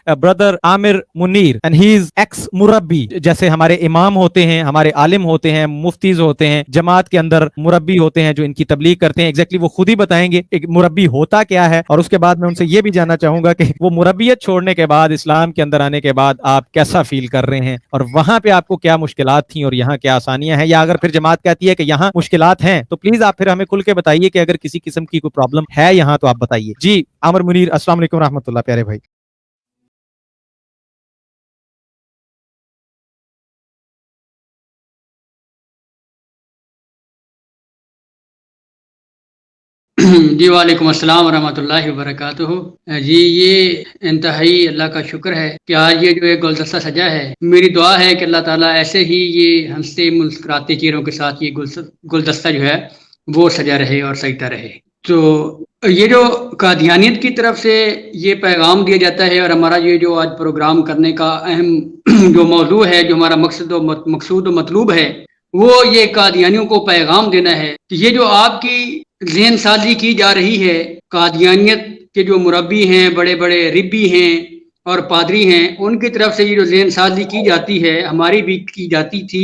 Brother Amir Munir and he is ex मुरब्बी। जैसे हमारे इमाम होते हैं, हमारे आलिम होते हैं, मुफ्तीज होते हैं, जमात के अंदर मुरब्बी होते हैं जो इनकी तबलीग करते हैं, एग्जैक्टली वो खुद ही बताएंगे एक मुरब्बी होता क्या है। और उसके बाद मैं उनसे ये भी जानना चाहूंगा कि वो मुरब्बियत छोड़ने के बाद इस्लाम के अंदर आने के बाद आप कैसा फील कर रहे हैं, और वहां पे आपको क्या मुश्किलात थी और यहाँ क्या आसानियां हैं, या अगर फिर जमात कहती है कि यहाँ मुश्किलात हैं तो प्लीज आप फिर हमें खुल के बताइए कि अगर किसी किस्म की कोई प्रॉब्लम है यहाँ तो आप बताइए। जी आमिर मुनीर, अस्सलाम वालेकुम रहमतुल्लाह प्यारे भाई। जी वालेकुम अस्सलाम वरहमतुल्लाहि वबरकातुहू। जी ये इंतहाई अल्लाह का शुक्र है कि आज ये जो एक गुलदस्ता सजा है। मेरी दुआ है कि अल्लाह ताला ऐसे ही ये हंसते मुस्कुराते चेहरों के साथ ये गुलदस्ता जो है वो सजा रहे और सजता रहे। तो ये जो कादियानियत की तरफ से ये पैगाम दिया जाता है और हमारा ये जो आज प्रोग्राम करने का अहम जो मौजू है, जो हमारा मकसूद व मतलूब है, वो ये कादियानियों को पैगाम देना है कि ये जो आपकी ज़हन साजी की जा रही है, कादियानियत के जो मुरब्बी हैं, बड़े बड़े रिब्बी हैं और पादरी हैं, उनकी तरफ से ये जो ज़हन साजी की जाती है, हमारी भी की जाती थी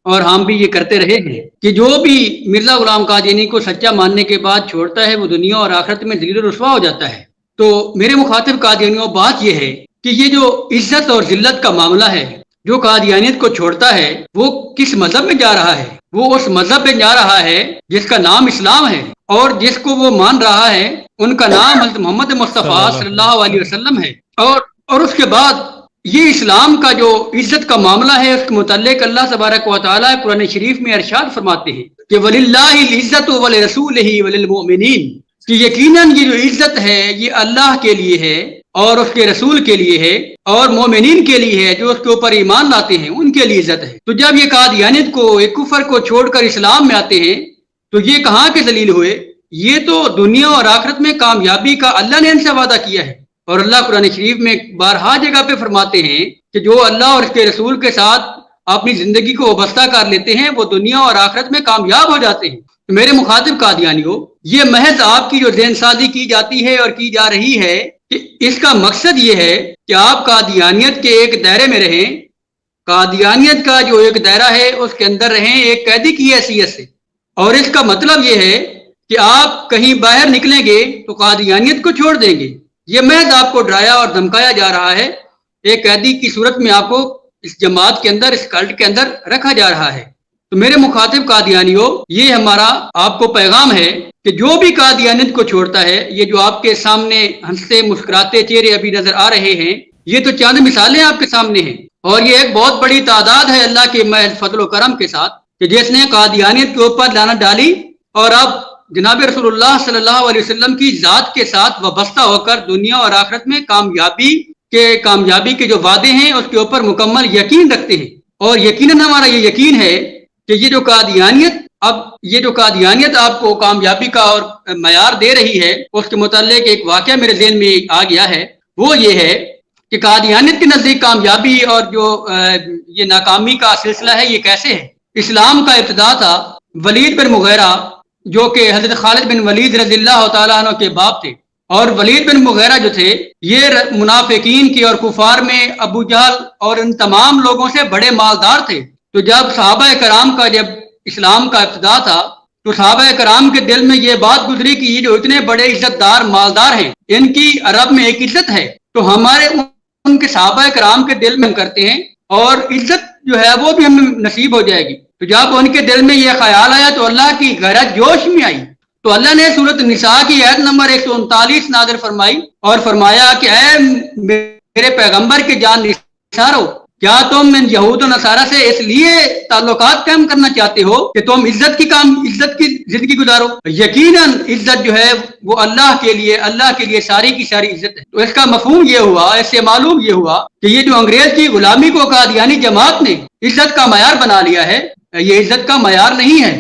और हम भी ये करते रहे हैं कि जो भी मिर्ज़ा गुलाम कादियानी को सच्चा मानने के बाद छोड़ता है वो दुनिया और आखिरत में ज़लील और रुस्वा हो जाता है। तो मेरे मुखातिब कादियानियों, बात यह है कि ये जो इज्जत और जिल्लत का मामला है, जो कादियानियत को छोड़ता है वो किस मजहब में जा रहा है? वो उस मजहब में जा रहा है जिसका नाम इस्लाम है और जिसको वो मान रहा है उनका नाम हज़रत मोहम्मद मुस्तफ़ा सल्लल्लाहु अलैहि वसल्लम है। और उसके बाद ये इस्लाम का जो इज्जत का मामला है उसके मुतल्लिक अल्लाह तबारक व तआला कुरान शरीफ में इरशाद फरमाते हैं कि वलिल्लाहिल इज्जतु व लिरसूलिही व लिलमुमिनीन, कि यकीनन ये जो इज्जत है ये अल्लाह के लिए है और उसके रसूल के लिए है और मोमिनीन के लिए है, जो उसके ऊपर ईमान लाते हैं उनके लिए इज्जत है। तो जब ये कादियानियत को, एक कुफर को छोड़कर इस्लाम में आते हैं तो ये कहाँ के दलील हुए? ये तो दुनिया और आखिरत में कामयाबी का अल्लाह ने इनसे वादा किया है। और अल्लाह कुरान शरीफ में बारहा जगह पे फरमाते हैं कि जो अल्लाह और उसके रसूल के साथ अपनी जिंदगी को वाबस्ता कर लेते हैं वो दुनिया और आखिरत में कामयाब हो जाते हैं। तो मेरे मुखातिब कादियानियों, ये महज आपकी जो ज़हन साजी की जाती है और की जा रही है कि इसका मकसद ये है कि आप कादियानियत के एक दायरे में रहें, कादियानियत का जो एक दायरा है उसके अंदर रहें एक कैदी की हैसियत से। और इसका मतलब ये है कि आप कहीं बाहर निकलेंगे तो कादियानियत को छोड़ देंगे। ये महज आपको डराया और धमकाया जा रहा है, एक कैदी की सूरत में आपको इस जमात के अंदर, इस कल्ट के अंदर रखा जा रहा है। तो मेरे मुखातिब कादियानियों, ये हमारा आपको पैगाम है कि जो भी कादियानियत को छोड़ता है, ये जो आपके सामने हंसते मुस्कुराते चेहरे अभी नजर आ रहे हैं, ये तो चंद मिसालें आपके सामने हैं और ये एक बहुत बड़ी तादाद है अल्लाह के महज फजल करम के साथ कि जिसने कादियानियत के ऊपर लानत डाली और अब जनाब रसूलुल्लाह सल्लल्लाहु अलैहि वसल्लम की जात के साथ वाबस्ता होकर दुनिया और आखिरत में कामयाबी के जो वादे हैं उसके ऊपर मुकम्मल यकीन रखते हैं। और यकीनन हमारा ये यकीन है कि ये जो कादियानियत आपको कामयाबी का और मयार दे रही है, उसके मुताल्लिक एक वाकया मेरे ज़हन में आ गया है। वो ये है कि कादियानियत के नजदीक कामयाबी और जो ये नाकामी का सिलसिला है ये कैसे है। इस्लाम का इब्तिदा था वलीद बिन मुगीरा, जो कि हजरत खालिद बिन वलीद रज़ियल्लाहु तआला अन्हु के बाप थे। और वलीद बिन मुगीरा जो थे ये मुनाफिकीन की और कुफार में अबू जहल और इन तमाम लोगों से बड़े मालदार थे। तो जब सहाबा कराम का जब इस्लाम का इब्तिदा था तो सहाबा कराम के दिल में ये बात गुजरी कि ये जो इतने बड़े इज्जतदार मालदार हैं, इनकी अरब में एक इज्जत है, तो हमारे उनके सहाबा कराम के दिल में हम करते हैं और इज्जत जो है वो भी हमें नसीब हो जाएगी। तो जब उनके दिल में यह ख्याल आया तो अल्लाह की गैरत जोश में आई, तो अल्लाह ने सूरत निसा की आयत नंबर 139 नाज़िल फरमाई और फरमाया कि ऐ मेरे पैगंबर के जान निसारो, क्या तुम इन यहूद और नसारा से इसलिए ताल्लुकात कायम करना चाहते हो कि तुम इज्जत की जिंदगी गुजारो? यकीनन इज्जत जो है वो अल्लाह के लिए सारी की सारी इज्जत है। तो इसका मफहूम ये हुआ, इससे मालूम ये हुआ कि ये जो अंग्रेज की गुलामी को कादियानी जमात ने इज्जत का मयार बना लिया है, ये इज्जत का मयार नहीं है,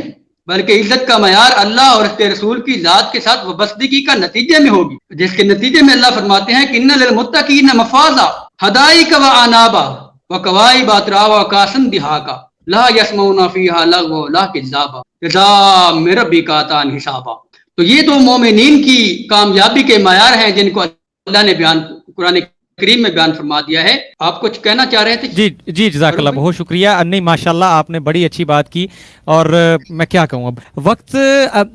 बल्कि इज्जत का मयार अल्लाह और उसके रसूल की जात के साथ वाबस्तगी का नतीजे में होगी, जिसके नतीजे में अल्लाह फरमाते हैं कि इन्ना लिल मुत्तकीन मफाजा हदाइक व अनाबा व कवाइब अतरावा व कासन दिहाका ला यस्मऊना फीहा लगवा ला किज़ाबा जज़ा मिन रब्बिका अतान हिसाबा। तो ये तो मोमिनीन की कामयाबी के मयार हैं जिनको अल्लाह ने बयान कुरान کریم میں بیان فرما دیا ہے. آپ کچھ کہنا چاہ رہے تھے؟ جی جزاک اللہ، بہت شکریہ. نہیں ماشاءاللہ آپ نے بڑی اچھی بات کی، اور میں کیا کہوں، اب وقت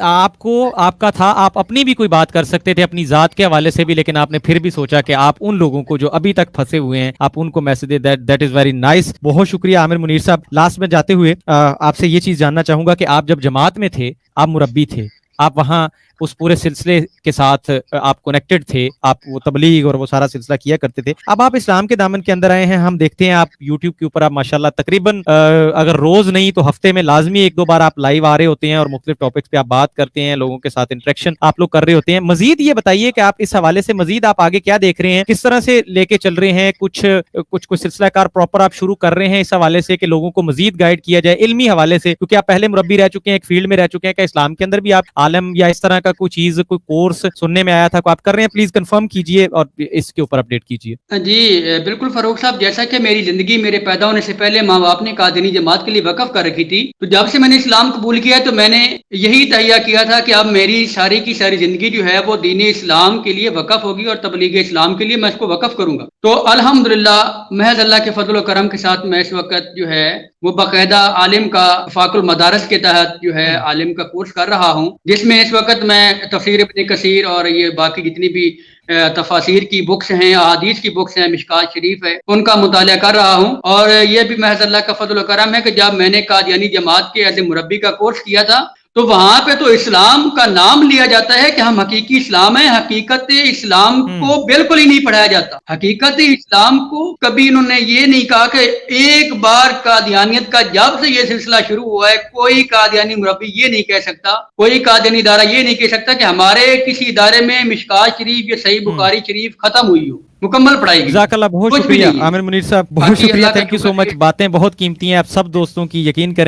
آپ کا تھا، آپ اپنی بھی کوئی بات کر سکتے تھے اپنی ذات کے حوالے سے بھی، لیکن آپ نے پھر بھی سوچا کہ آپ ان لوگوں کو جو ابھی تک پھنسے ہوئے ہیں آپ ان کو میسج دیں. That is very nice. بہت شکریہ عامر منیر صاحب. لاسٹ میں جاتے ہوئے آپ سے یہ چیز جاننا چاہوں گا کہ آپ جب جماعت میں تھے، آپ مربی تھے، آپ وہاں اس پورے سلسلے کے ساتھ آپ کنیکٹڈ تھے، آپ وہ تبلیغ اور وہ سارا سلسلہ کیا کرتے تھے. اب آپ اسلام کے دامن کے اندر آئے ہیں، ہم دیکھتے ہیں آپ یوٹیوب کے اوپر آپ ماشاءاللہ تقریباً اگر روز نہیں تو ہفتے میں لازمی 1-2 بار آپ لائیو آ رہے ہوتے ہیں اور مختلف ٹاپکس پہ آپ بات کرتے ہیں، لوگوں کے ساتھ انٹریکشن آپ لوگ کر رہے ہوتے ہیں. مزید یہ بتائیے کہ آپ اس حوالے سے مزید آپ آگے کیا دیکھ رہے ہیں، کس طرح سے لے کے چل رہے ہیں، کچھ سلسلہ کار پراپر آپ شروع کر رہے ہیں اس حوالے سے کہ لوگوں کو مزید گائیڈ کیا جائے علمی حوالے سے، کیونکہ آپ پہلے مربی رہ چکے ہیں، ایک فیلڈ میں رہ چکے ہیں، کہ اسلام کے اندر بھی آپ عالم یا اس طرح کا کوئی چیز کوئی کورس سننے میں آیا تھا کو آپ کر رہے ہیں؟ پلیز کنفرم کیجئے اور اس کے اوپر اپڈیٹ کیجئے. جی بالکل فاروق صاحب، جیسا کہ میری زندگی میرے پیدا ہونے سے پہلے ماں باپ نے قادیانی جماعت کے لیے وقف کر رکھی تھی، تو جب سے میں نے اسلام قبول کیا تو میں نے یہی تہیہ کیا تھا کہ اب میری ساری کی ساری زندگی جو ہے وہ دین اسلام کے لیے وقف ہوگی اور تبلیغ اسلام کے لیے میں اس کو وقف کروں گا. تو الحمدللہ محض اللہ کے فضل و کرم کے ساتھ میں اس وقت جو ہے وہ باقاعدہ عالم کا فاق المدارس کے تحت جو ہے عالم کا کورس کر رہا ہوں، جس میں اس وقت میں تفسیر ابن کثیر اور یہ باقی جتنی بھی تفاسیر کی بکس ہیں، احادیث کی بکس ہیں، مشکات شریف ہے، ان کا مطالعہ کر رہا ہوں. اور یہ بھی محض اللہ کا فضل و کرم ہے کہ جب میں نے قادیانی جماعت کے ایز مربی کا کورس کیا تھا تو وہاں پہ تو اسلام کا نام لیا جاتا ہے کہ ہم حقیقی اسلام ہیں، حقیقت اسلام کو بالکل ہی نہیں پڑھایا جاتا. حقیقت اسلام کو کبھی انہوں نے یہ نہیں کہا کہ ایک بار قادیانیت کا جب سے یہ سلسلہ شروع ہوا ہے کوئی قادیانی مربی یہ نہیں کہہ سکتا، کوئی قادیانی ادارہ یہ نہیں کہہ سکتا کہ ہمارے کسی ادارے میں مشکات شریف یا صحیح بخاری شریف ختم ہوئی ہو، مکمل پڑھائی گئی. جزاک اللہ، بہت شکریہ عامر منیر صاحب، بہت شکریہ. تھینک یو سو مچ. باتیں بہت قیمتی ہیں، آپ سب دوستوں کی یقین کریں